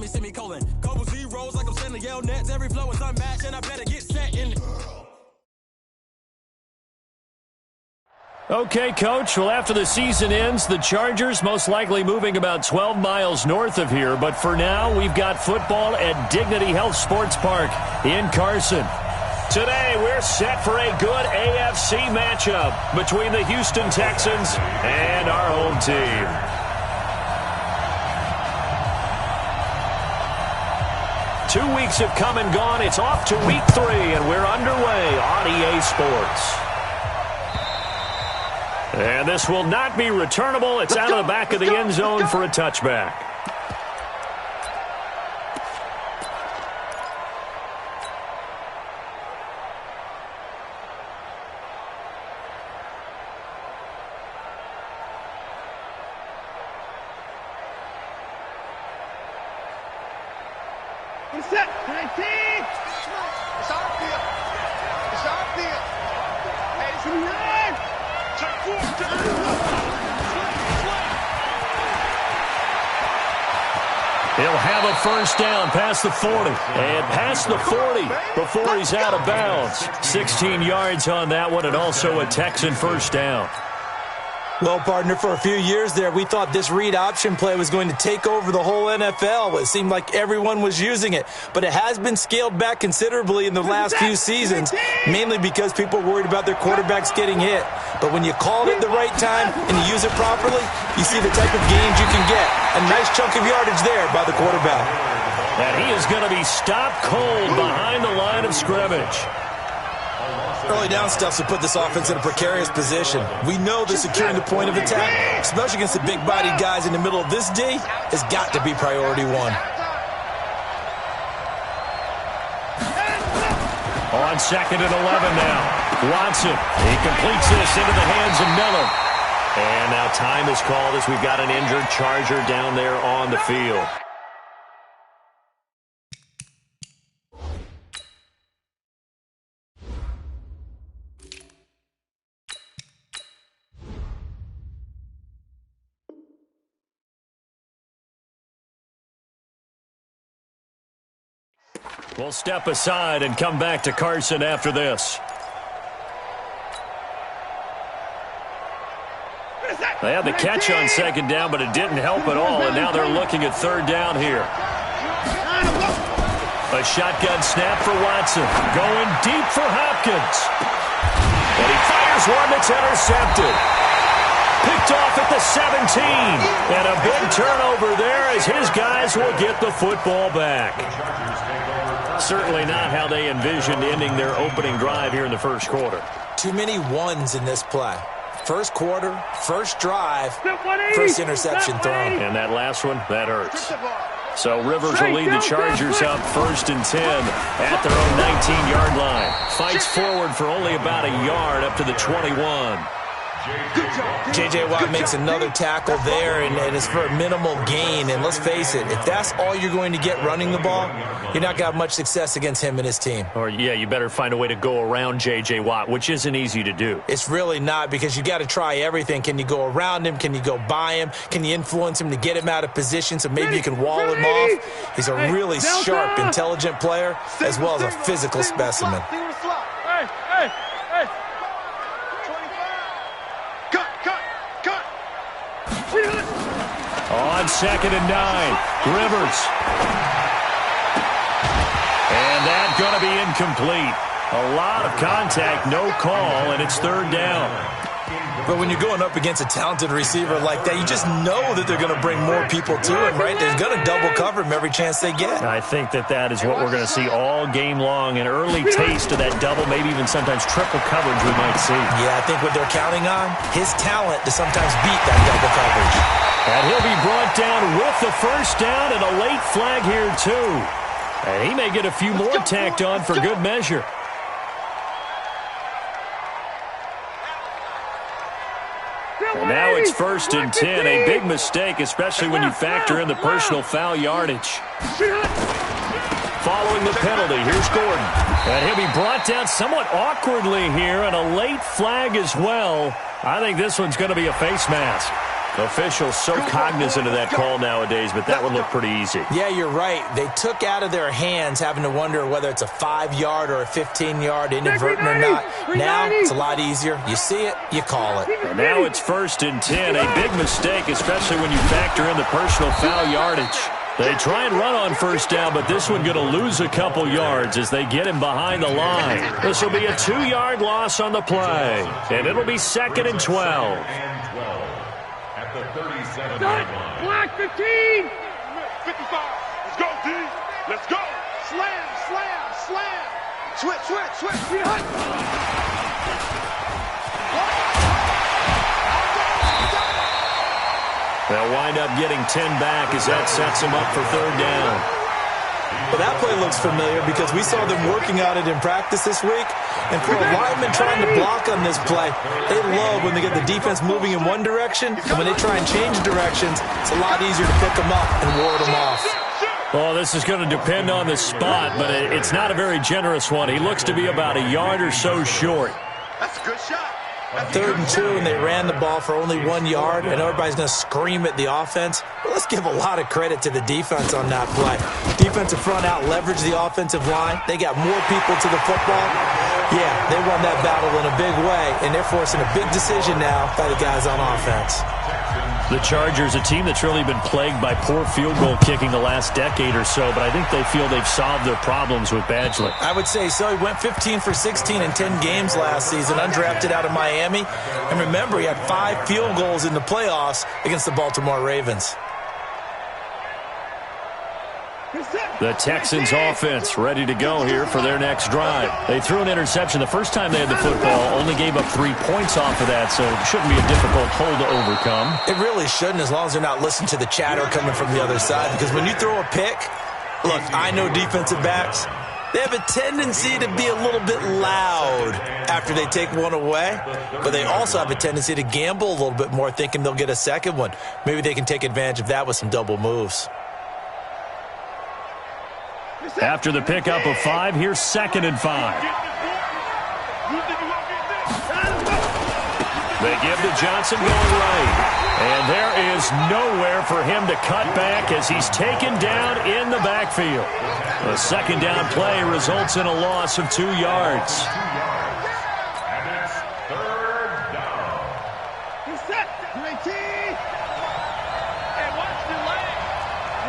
me semicolon. Couple zeros like I'm sending yell nets. Every flow is unmatched, and I better get set in. Okay, Coach. Well, after the season ends, the Chargers most likely moving about 12 miles north of here. But for now, we've got football at Dignity Health Sports Park in Carson. Today, we're set for a good AFC matchup between the Houston Texans and our home team. Two weeks have come and gone. It's off to week 3, and we're underway on EA Sports. And this will not be returnable. It's out of the back of the end zone for a touchback. He'll have a first down past the 40. And past the 40 before he's out of bounds. 16 yards on that one, and also a Texan first down. Well, partner, for a few years there, we thought this read option play was going to take over the whole NFL. It seemed like everyone was using it. But it has been scaled back considerably in the last few seasons, mainly because people are worried about their quarterbacks getting hit. But when you call it at the right time and you use it properly, you see the type of gains you can get. A nice chunk of yardage there by the quarterback. And he is going to be stopped cold behind the line of scrimmage. Early down stuff to put this offense in a precarious position. We know that securing the point of attack, especially against the big-bodied guys in the middle of this D, has got to be priority one. On 2nd and 11 now. Watson, he completes this into the hands of Miller. And now time is called as we've got an injured Charger down there on the field. We'll step aside and come back to Carson after this. They had the catch on 2nd down, but it didn't help at all, and now they're looking at 3rd down here. A shotgun snap for Watson. Going deep for Hopkins. And he fires one that's intercepted. Picked off at the 17. And a big turnover there as his guys will get the football back. Certainly not how they envisioned ending their opening drive here in the first quarter. Too many ones in this play. First quarter, first drive, first interception thrown. And that last one, that hurts. So Rivers will lead the Chargers up 1st and 10 at their own 19-yard line. Fights forward for only about a yard up to the 21. J.J. Watt makes another tackle there, and it's for a minimal gain. And let's face it, if that's all you're going to get running the ball, you're not going to have much success against him and his team. Or, yeah, you better find a way to go around J.J. Watt, which isn't easy to do. It's really not, because you got to try everything. Can you go around him? Can you go by him? Can you influence him to get him out of position so maybe you can wall him off? He's a really sharp, intelligent player, as well as a physical specimen. On 2nd and 9, Rivers. And that's going to be incomplete. A lot of contact, no call, and it's 3rd down. But when you're going up against a talented receiver like that, you just know that they're going to bring more people to him, right? They're going to double cover him every chance they get. I think that is what we're going to see all game long, an early taste of that double, maybe even sometimes triple coverage we might see. Yeah, I think what they're counting on, his talent to sometimes beat that double coverage. And he'll be brought down with the first down and a late flag here, too. And he may get a few more tacked on for good measure. And now it's 1st and 10, a big mistake, especially when you factor in the personal foul yardage. Following the penalty, here's Gordon. And he'll be brought down somewhat awkwardly here, and a late flag as well. I think this one's going to be a face mask. Officials so cognizant of that call nowadays, but that would look pretty easy. Yeah, you're right. They took out of their hands having to wonder whether it's a 5-yard or a 15-yard inadvertent or not. Now it's a lot easier. You see it, you call it. And now it's 1st and 10. A big mistake, especially when you factor in the personal foul yardage. They try and run on 1st down, but this one going to lose a couple yards as they get him behind the line. This will be a 2-yard loss on the play, and it'll be 2nd and 12. At the 37 line. Block 15. 55. Let's go, D. Let's go. Slam, slam, slam. Switch, switch, switch. They'll wind up getting 10 back as that sets them up for 3rd down. Well, that play looks familiar because we saw them working on it in practice this week. And for a lineman trying to block on this play, they love when they get the defense moving in one direction. And when they try and change directions, it's a lot easier to pick them up and ward them off. Well, this is going to depend on the spot, but it's not a very generous one. He looks to be about a yard or so short. That's a good shot. 3rd and 2, and they ran the ball for only 1 yard, and everybody's going to scream at the offense. But let's give a lot of credit to the defense on that play. Defensive front out leveraged the offensive line. They got more people to the football. Yeah, they won that battle in a big way, and they're forcing a big decision now by the guys on offense. The Chargers, a team that's really been plagued by poor field goal kicking the last decade or so, but I think they feel they've solved their problems with Badgley. I would say so. He went 15 for 16 in 10 games last season, undrafted out of Miami. And remember, he had 5 field goals in the playoffs against the Baltimore Ravens. The Texans offense ready to go here for their next drive. They threw an interception the first time they had the football, only gave up 3 points off of that, so it shouldn't be a difficult hole to overcome. It really shouldn't, as long as they're not listening to the chatter coming from the other side, because when you throw a pick, look, I know defensive backs, they have a tendency to be a little bit loud after they take one away, but they also have a tendency to gamble a little bit more, thinking they'll get a second one. Maybe they can take advantage of that with some double moves. After the pickup of 5, here's 2nd and 5. They give to Johnson going right. And there is nowhere for him to cut back as he's taken down in the backfield. A 2nd down play results in a loss of 2 yards. And it's 3rd down. He's set. 19. Hey, watch the leg.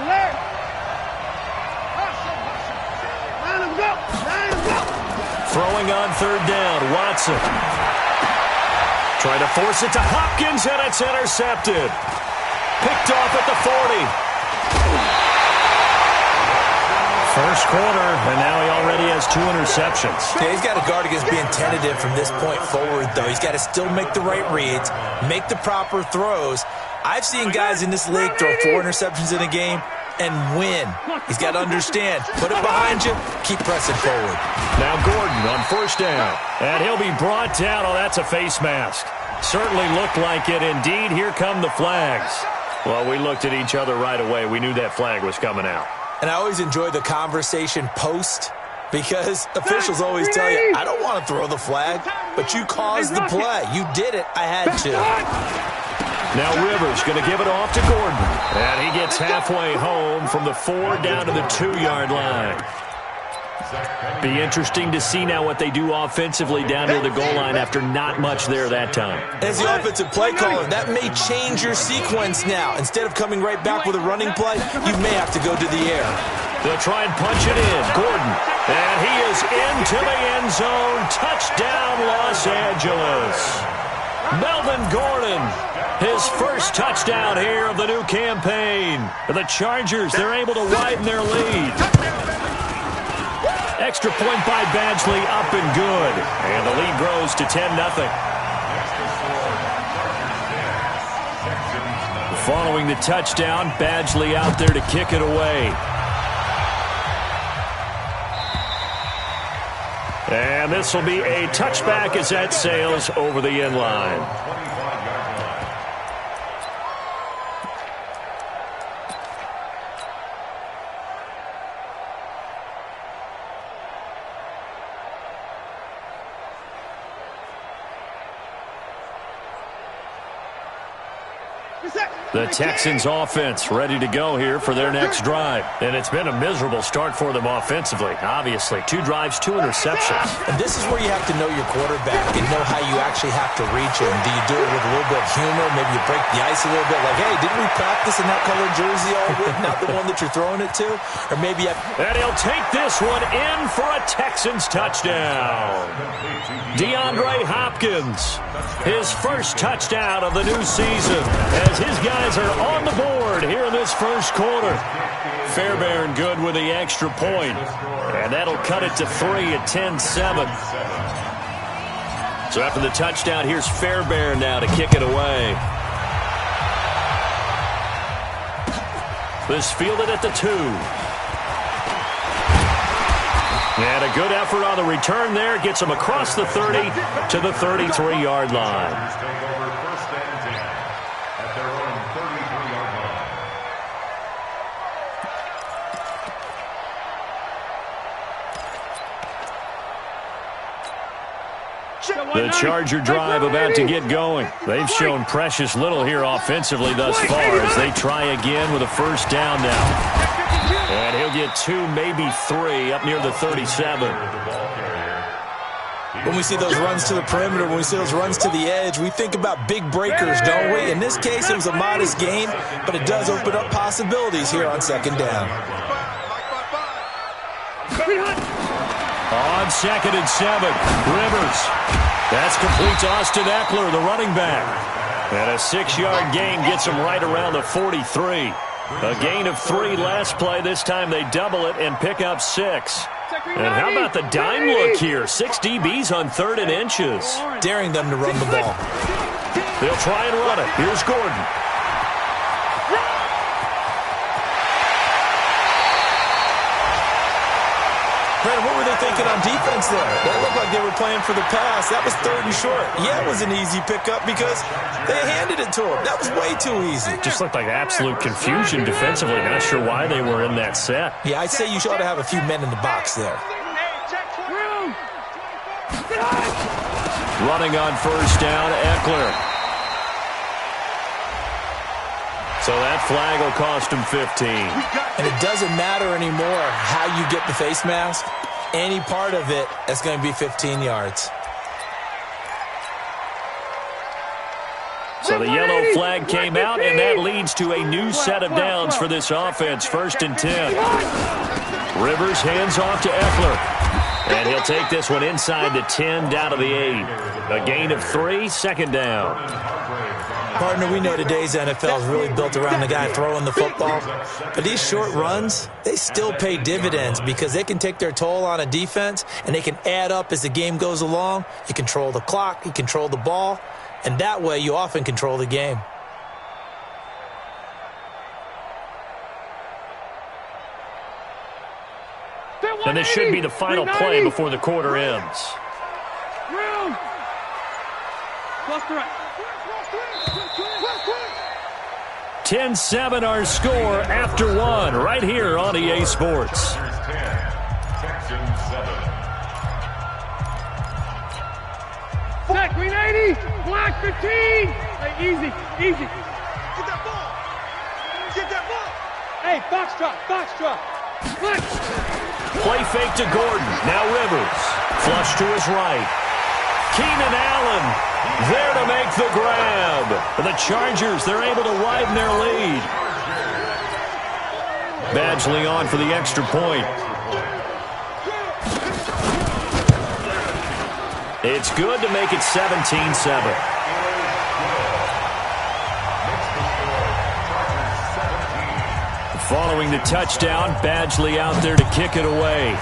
Alert. Let him go. Let him go. Throwing on 3rd down, Watson. Trying to force it to Hopkins, and it's intercepted. Picked off at the 40. First quarter, and now he already has 2 interceptions. Yeah, he's got to guard against being tentative from this point forward, though. He's got to still make the right reads, make the proper throws. I've seen guys in this league throw 4 interceptions in a game and win. He's got to understand. Put it behind you. Keep pressing forward. Now Gordon on 1st down. And he'll be brought down. Oh, that's a face mask. Certainly looked like it. Indeed, here come the flags. Well, we looked at each other right away. We knew that flag was coming out. And I always enjoy the conversation post, because officials always tell you, I don't want to throw the flag, but you caused the play. You did it. I had to. Now Rivers going to give it off to Gordon. And he gets halfway home from the 4 down to the 2-yard line. Be interesting to see now what they do offensively down to the goal line after not much there that time. As the offensive play caller, that may change your sequence now. Instead of coming right back with a running play, you may have to go to the air. They'll try and punch it in. Gordon. And he is into the end zone. Touchdown, Los Angeles. Melvin Gordon. His first touchdown here of the new campaign. The Chargers, they're able to widen their lead. Extra point by Badgley, up and good. And the lead grows to 10-0. Following the touchdown, Badgley out there to kick it away. And this will be a touchback as that sails over the end line. The Texans offense ready to go here for their next drive. And it's been a miserable start for them offensively. Obviously, 2 drives, 2 interceptions. And this is where you have to know your quarterback and know how you actually have to reach him. Do you do it with a little bit of humor? Maybe you break the ice a little bit. Like, hey, didn't we practice in that colored jersey all week? Not the one that you're throwing it to? Or maybe you have... And he'll take this one in for a Texans touchdown. DeAndre Hopkins, his first touchdown of the new season as his guys are on the board here in this first quarter. Fairbairn good with the extra point, and that'll cut it to 3 at 10-7. So after the touchdown, here's Fairbairn now to kick it away. This fielded at the 2. And a good effort on the return there. Gets him across the 30 to the 33-yard line. The Charger drive about to get going. They've shown precious little here offensively thus far as they try again with a first down now. And he'll get 2, maybe 3 up near the 37. When we see those runs to the perimeter, when we see those runs to the edge, we think about big breakers, don't we? In this case, it was a modest gain, but it does open up possibilities here on second down. On 2nd and 7, Rivers. That's complete to Austin Eckler, the running back. And a 6-yard gain gets him right around the 43. A gain of 3 last play. This time they double it and pick up 6. And how about the dime look here? 6 DBs on 3rd and inches. Daring them to run the ball. They'll try and run it. Here's Gordon. Brandon, what were they thinking on defense there? That looked like they were playing for the pass. That was 3rd and short. Yeah, it was an easy pickup because they handed it to him. That was way too easy. Just looked like absolute confusion defensively. Not sure why they were in that set. Yeah, I'd say you ought to have a few men in the box there. Running on first down, Eckler. So that flag will cost him 15. And it doesn't matter anymore how you get the face mask. Any part of it is going to be 15 yards. So the yellow flag came out, and that leads to a new set of downs for this offense. 1st and 10. Rivers hands off to Eckler. And he'll take this one inside the 10, down to the 8. A gain of 3, 2nd down. Partner, we know today's NFL is really built around the guy throwing the football. But these short runs, they still pay dividends because they can take their toll on a defense and they can add up as the game goes along. You control the clock, you control the ball, and that way you often control the game. And this should be the final play before the quarter ends. 10-7 our score after 1 right here on EA Sports. Set, green 80, black 15. Hey, easy. Get that ball. Hey, box drop. Play fake to Gordon. Now Rivers. Flush to his right. Keenan Allen there to make the grab. The Chargers, they're able to widen their lead. Badgley on for the extra point. It's good to make it 17-7. Following the touchdown, Badgley out there to kick it away.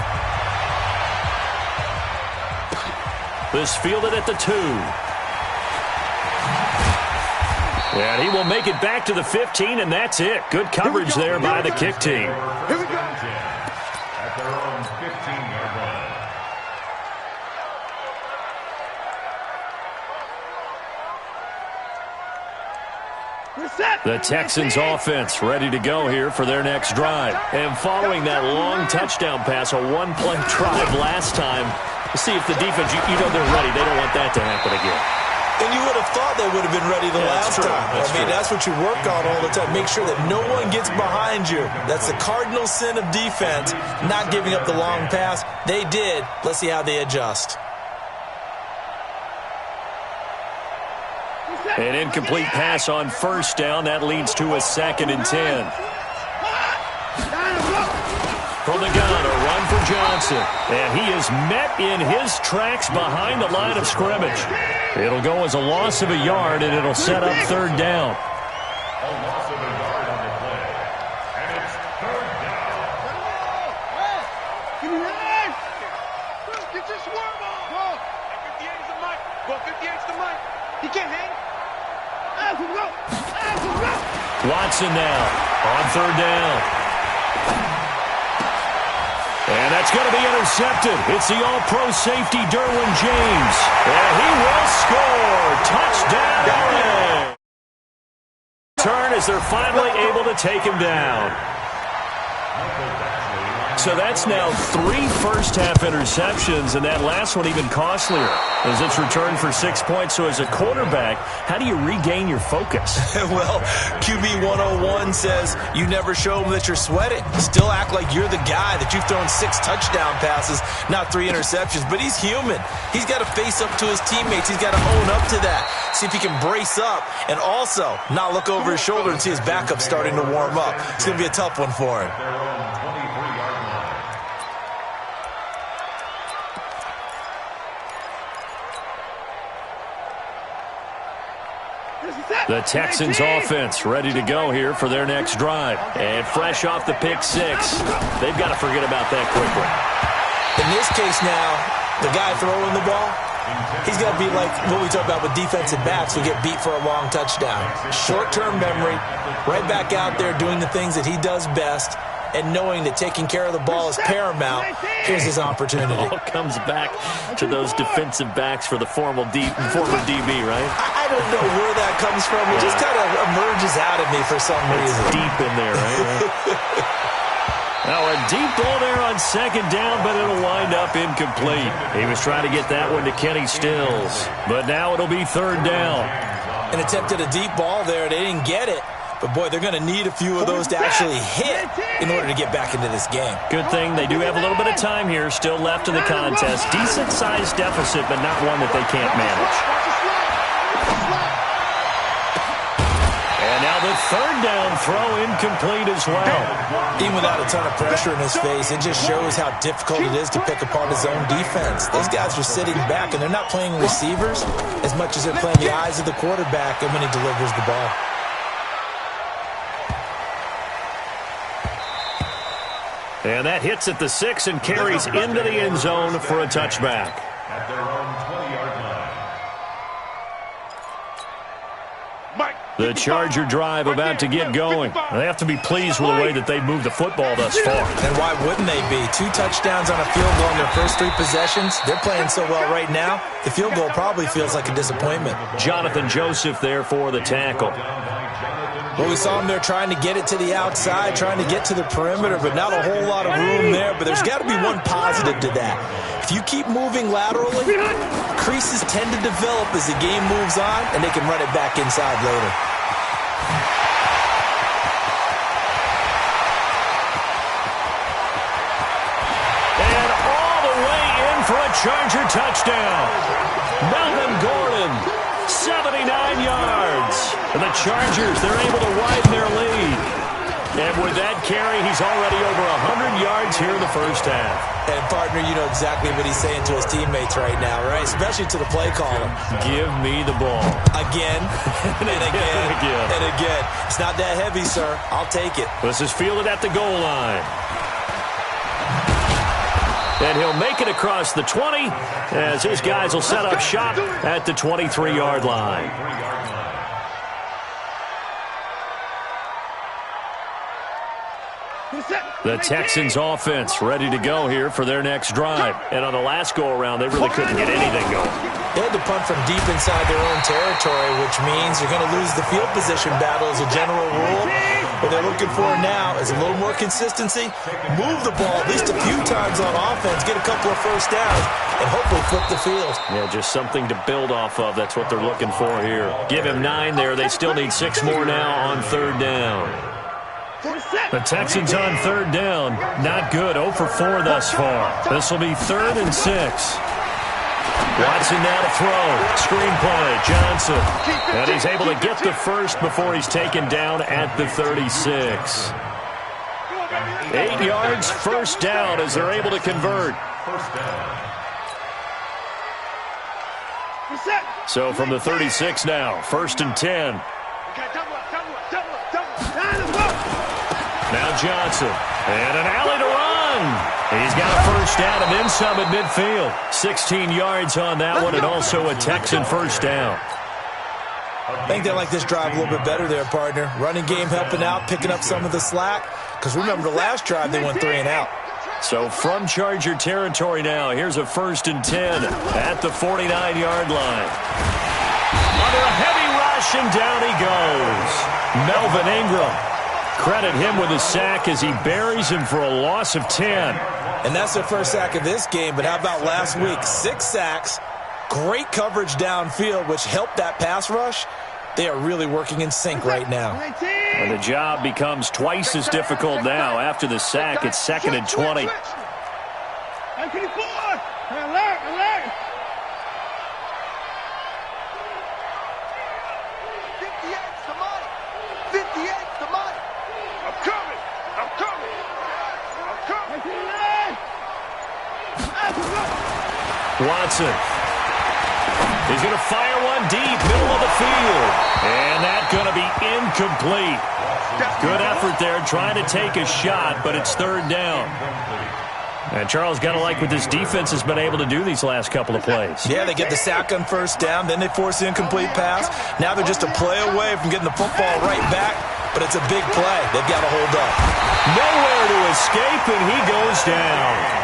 This fielded at the 2. And he will make it back to the 15, and that's it. Good coverage there by the kick team. Here we go. At their own 15-yard line. The Texans offense ready to go here for their next drive. And following that long touchdown pass, a one-play drive last time, to see if the defense, you know they're ready. They don't want that to happen again. And you would have thought they would have been ready the last time. That's what you work on all the time. Make sure that no one gets behind you. That's the cardinal sin of defense, not giving up the long pass. They did. Let's see how they adjust. An incomplete pass on first down. That leads to a 2nd and 10. From the gun, a run for Johnson. And he is met in his tracks behind the line of scrimmage. It'll go as a loss of a yard, and it'll set up 3rd down. A loss of a yard on the play. And it's 3rd down. Get your swerve on. Go. 58 is the mic. Go, 58 is the mic. He can't hang. Watson now on 3rd down. And that's going to be intercepted. It's the all-pro safety, Derwin James. And he will score. Touchdown. Turn as they're finally able to take him down. So that's now 3 first-half interceptions, and that last one even costlier as it's returned for 6 points. So as a quarterback, how do you regain your focus? Well, QB 101 says you never show them that you're sweating. Still act like you're the guy, that you've thrown 6 touchdown passes, not 3 interceptions. But he's human. He's got to face up to his teammates. He's got to own up to that. See if he can brace up and also not look over his shoulder and see his backup starting to warm up. It's going to be a tough one for him. The Texans offense ready to go here for their next drive. And fresh off the pick 6, they've got to forget about that quickly. In this case now, the guy throwing the ball, he's got to be like what we talk about with defensive backs who get beat for a long touchdown. Short-term memory, right back out there doing the things that he does best, and knowing that taking care of the ball is paramount. Here's his opportunity. It all comes back to those defensive backs for the former DB, right? I don't know where that comes from. It just kind of emerges out of me for some reason. It's deep in there, right? Now a deep ball there on 2nd down, but it'll wind up incomplete. He was trying to get that one to Kenny Stills, but now it'll be 3rd down. An attempt at a deep ball there. They didn't get it. But, boy, they're going to need a few of those to actually hit in order to get back into this game. Good thing they do have a little bit of time here still left in the contest. Decent-sized deficit, but not one that they can't manage. And now the 3rd down throw incomplete as well. Even without a ton of pressure in his face, it just shows how difficult it is to pick apart his own defense. Those guys are sitting back, and they're not playing receivers as much as they're playing the eyes of the quarterback and when he delivers the ball. And that hits at the 6 and carries into the end zone for a touchback. At their own 20-yard line. The Charger drive about to get going. They have to be pleased with the way that they've moved the football thus far. And why wouldn't they be? 2 touchdowns on a field goal in their first 3 possessions. They're playing so well right now, the field goal probably feels like a disappointment. Jonathan Joseph there for the tackle. Well, we saw him there trying to get it to the outside, trying to get to the perimeter, but not a whole lot of room there. But there's got to be one positive to that. If you keep moving laterally, creases tend to develop as the game moves on, and they can run it back inside later. And all the way in for a Charger touchdown. Melvin Gordon, 79 yards. And the Chargers, they're able to widen their lead. And with that carry, he's already over 100 yards here in the first half. And, partner, you know exactly what he's saying to his teammates right now, right? Especially to the play caller. Give me the ball. Again, and again, and again. It's not that heavy, sir. I'll take it. This is fielded at the goal line. And he'll make it across the 20 as his guys will set up shop at the 23-yard line. The Texans offense ready to go here for their next drive. And on the last go-around, they really couldn't get anything going. They had to punt from deep inside their own territory, which means you're going to lose the field position battle as a general rule. What they're looking for now is a little more consistency, move the ball at least a few times on offense, get a couple of first downs, and hopefully flip the field. Yeah, just something to build off of. That's what they're looking for here. Give him 9 there. They still need 6 more now on 3rd down. The Texans on 3rd down. Not good. 0 for 4 thus far. This will be 3rd and 6. Watson now to throw. Screen play. Johnson. And he's able to get the first before he's taken down at the 36. 8 yards, first down as they're able to convert. So from the 36 now, 1st and 10. Now Johnson. And an alley to run. He's got a first down and then some at midfield. 16 yards on that one and also a Texan first down. I think they like this drive a little bit better there, partner. Running game helping out, picking up some of the slack. Because remember the last drive they went 3 and out. So from Charger territory now, here's a 1st and 10 at the 49-yard line. Under a heavy rush and down he goes. Melvin Ingram. Credit him with a sack as he buries him for a loss of 10. And that's their first sack of this game, but how about last week? 6 sacks, great coverage downfield, which helped that pass rush. They are really working in sync right now. And the job becomes twice as difficult now. After the sack, it's 2nd and 20. Watson. He's going to fire one deep, middle of the field. And that's going to be incomplete. Good effort there, trying to take a shot, but it's 3rd down. And Charles, got to like what this defense has been able to do these last couple of plays. Yeah, they get the sack on 1st down, then they force the incomplete pass. Now they're just a play away from getting the football right back, but it's a big play. They've got to hold up. Nowhere to escape, and he goes down.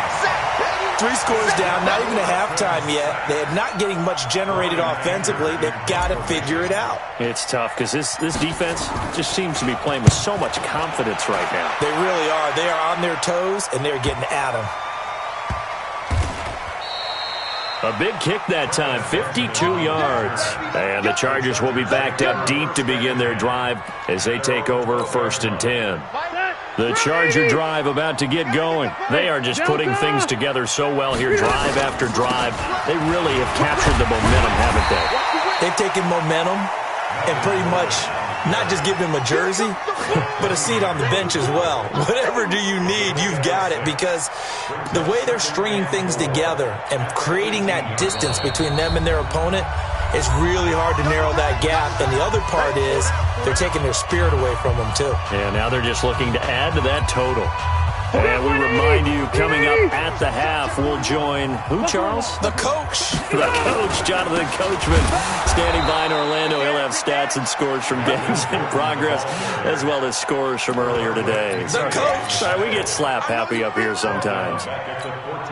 3 scores down, not even a halftime yet. They're not getting much generated offensively. They've got to figure it out. It's tough because this defense just seems to be playing with so much confidence right now. They really are. They are on their toes, and they're getting at them. A big kick that time, 52 yards. And the Chargers will be backed up deep to begin their drive as they take over 1st and 10. The Charger drive about to get going. They are just putting things together so well here, drive after drive. They really have captured the momentum, haven't they? They've taken momentum and pretty much not just give him a jersey, but a seat on the bench as well. Whatever do you need, you've got it, because the way they're stringing things together and creating that distance between them and their opponent, it's really hard to narrow that gap. And the other part is they're taking their spirit away from them, too. Yeah, now they're just looking to add to that total. And we remind you, coming up at the half, we'll join who, Charles? The coach. The coach, Jonathan Coachman, standing by in Orlando. He'll have stats and scores from games in progress, as well as scores from earlier today. The coach. Sorry, we get slap happy up here sometimes.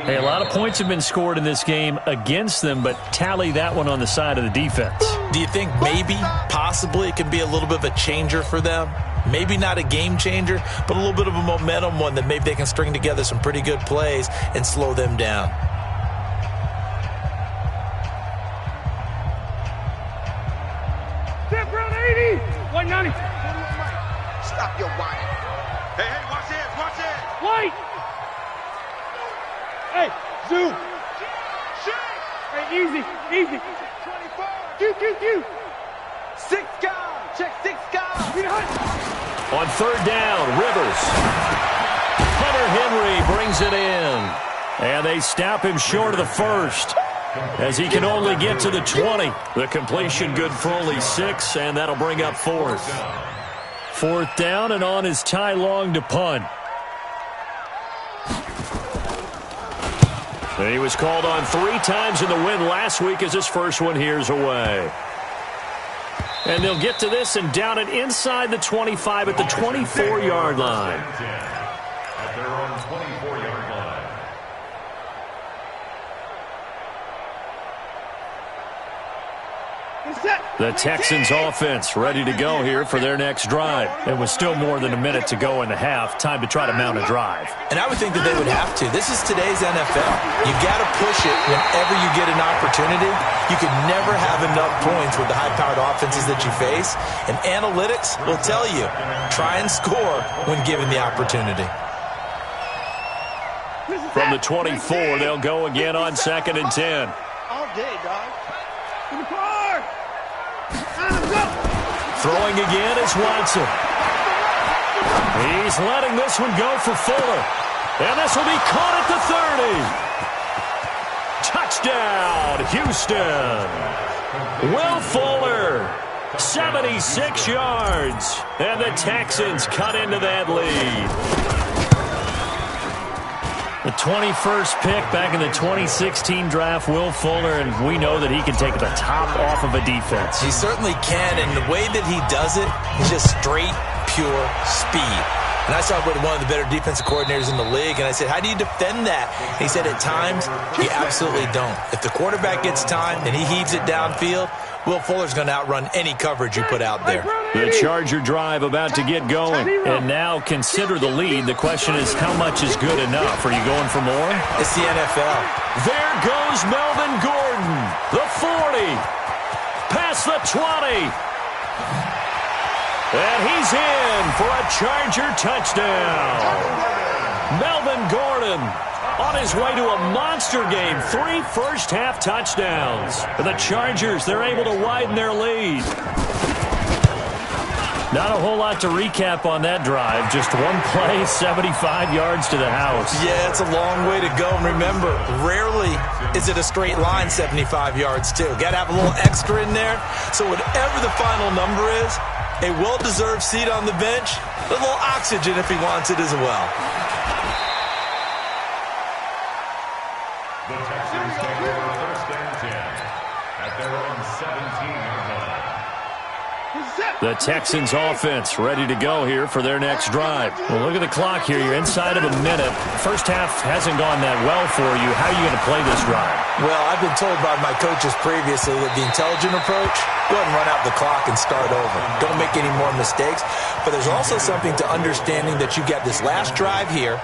Hey, a lot of points have been scored in this game against them, but tally that one on the side of the defense. Do you think maybe, possibly, it can be a little bit of a changer for them? Maybe not a game changer, but a little bit of a momentum one that maybe they can string together some pretty good plays and slow them down. Step around 80, 190. Stop your whining. Hey, watch this, watch this. White. Hey, zoom. Hey, easy. 24. Q. 6 guys. Check 6 guys. On 3rd down, Rivers. Hunter Henry brings it in. And they stop him short of the 1st as he can only get to the 20. The completion good for only 6, and that'll bring up 4th. 4th down, and on is Ty Long to punt. And he was called on 3 times in the win last week as his first one here's away. And they'll get to this and down it inside the 25 at the 24-yard line. At their own 24-yard line. The Texans offense ready to go here for their next drive. It was still more than a minute to go in the half. Time to try to mount a drive. And I would think that they would have to. This is today's NFL. You got to push it whenever you get an opportunity. You can never have enough points with the high-powered offenses that you face. And analytics will tell you, try and score when given the opportunity. From the 24, they'll go again on 2nd and 10. All day, dog. In the car. Throwing again is Watson. He's letting this one go for Fuller. And this will be caught at the 30. Touchdown, Houston. Will Fuller, 76 yards. And the Texans cut into that lead. The 21st pick back in the 2016 draft, Will Fuller, and we know that he can take the top off of a defense. He certainly can, and the way that he does it is just straight, pure speed. And I saw with one of the better defensive coordinators in the league, and I said, how do you defend that? And he said, at times, you absolutely don't. If the quarterback gets time and he heaves it downfield, Will Fuller's going to outrun any coverage you put out there. The Charger drive about to get going. And now consider the lead. The question is, how much is good enough? Are you going for more? It's the NFL. There goes Melvin Gordon. The 40. Past the 20. And he's in for a Charger touchdown. Melvin Gordon on his way to a monster game. 3 first-half touchdowns. The Chargers, they're able to widen their lead. Not a whole lot to recap on that drive. Just one play, 75 yards to the house. Yeah, it's a long way to go. And remember, rarely is it a straight line 75 yards, too. Got to have a little extra in there. So whatever the final number is, a well-deserved seat on the bench, a little oxygen if he wants it as well. The Texans take over 1st and 10 at their own 17-yard line. The Texans offense ready to go here for their next drive. Well, look at the clock here. You're inside of a minute. First half hasn't gone that well for you. How are you going to play this drive? Well, I've been told by my coaches previously that the intelligent approach, go ahead and run out the clock and start over. Don't make any more mistakes. But there's also something to understanding that you get this last drive here.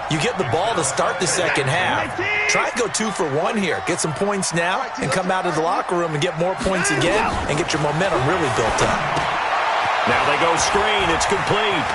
You get the ball to start the second half. Try to go 2 for 1 here. Get some points now and come out of the locker room and get more points again and get your momentum really built up. Now they go screen. It's complete.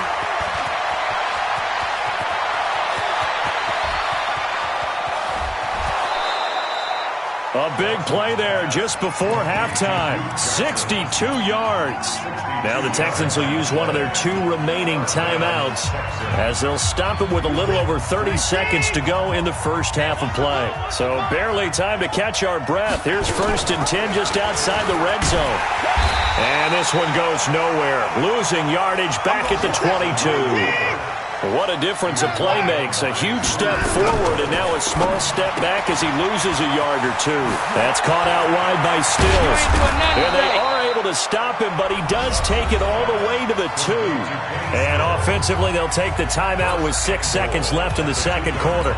A big play there just before halftime. 62 yards. Now the Texans will use one of their 2 remaining timeouts as they'll stop it with a little over 30 seconds to go in the first half of play. So barely time to catch our breath. Here's 1st and 10 just outside the red zone. And this one goes nowhere. Losing yardage back at the 22. What a difference a play makes. A huge step forward and now a small step back as he loses a yard or 2. That's caught out wide by Stills. And they are able to stop him, but he does take it all the way to the 2. And offensively, they'll take the timeout with 6 seconds left in the second quarter.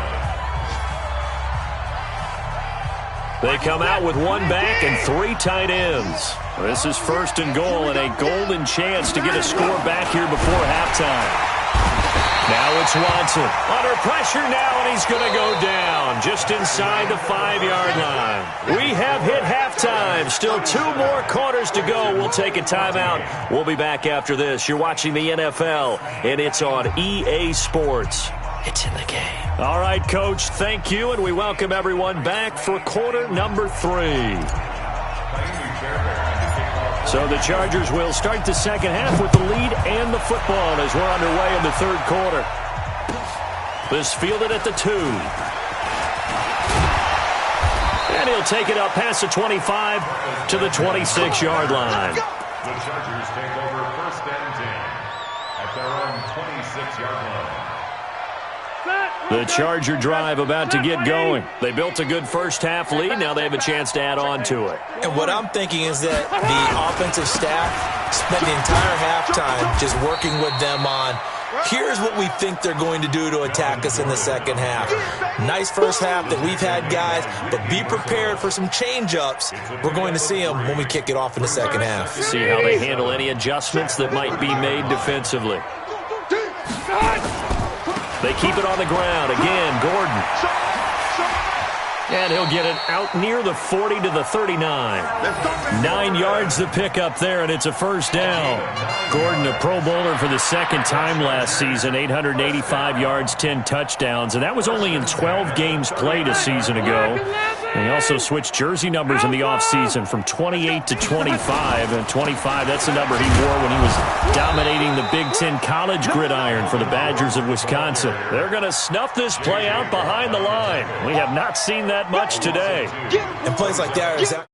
They come out with 1 back and 3 tight ends. This is 1st and goal and a golden chance to get a score back here before halftime. Now it's Watson. Under pressure now, and he's going to go down just inside the 5-yard line. We have hit halftime. Still 2 more quarters to go. We'll take a timeout. We'll be back after this. You're watching the NFL, and it's on EA Sports. It's in the game. All right, Coach, thank you, and we welcome everyone back for quarter number 3. So the Chargers will start the second half with the lead and the football as we're underway in the third quarter. This fielded at the 2. And he'll take it up past the 25 to the 26-yard line. The Chargers take over 1st and 10 at their own 26-yard line. The Charger drive about to get going. They built a good first half lead. Now they have a chance to add on to it. And what I'm thinking is that the offensive staff spent the entire halftime just working with them on Here's what we think they're going to do to attack us in the second half. Nice first half that we've had, guys, but be prepared for some change-ups. We're going to see them when we kick it off in the second half. See how they handle any adjustments that might be made defensively. They keep it on the ground. Again, Gordon. And he'll get it out near the 40 to the 39. 9 yards to pick up there, and it's a first down. Gordon, a Pro Bowler for the second time last season, 885 yards, 10 touchdowns, and that was only in 12 games played a season ago. And he also switched jersey numbers in the offseason from 28 to 25, and 25, that's the number he wore when he was dominating the Big Ten college gridiron for the Badgers of Wisconsin. They're going to snuff this play out behind the line. We have not seen that much today. And plays like that are exactly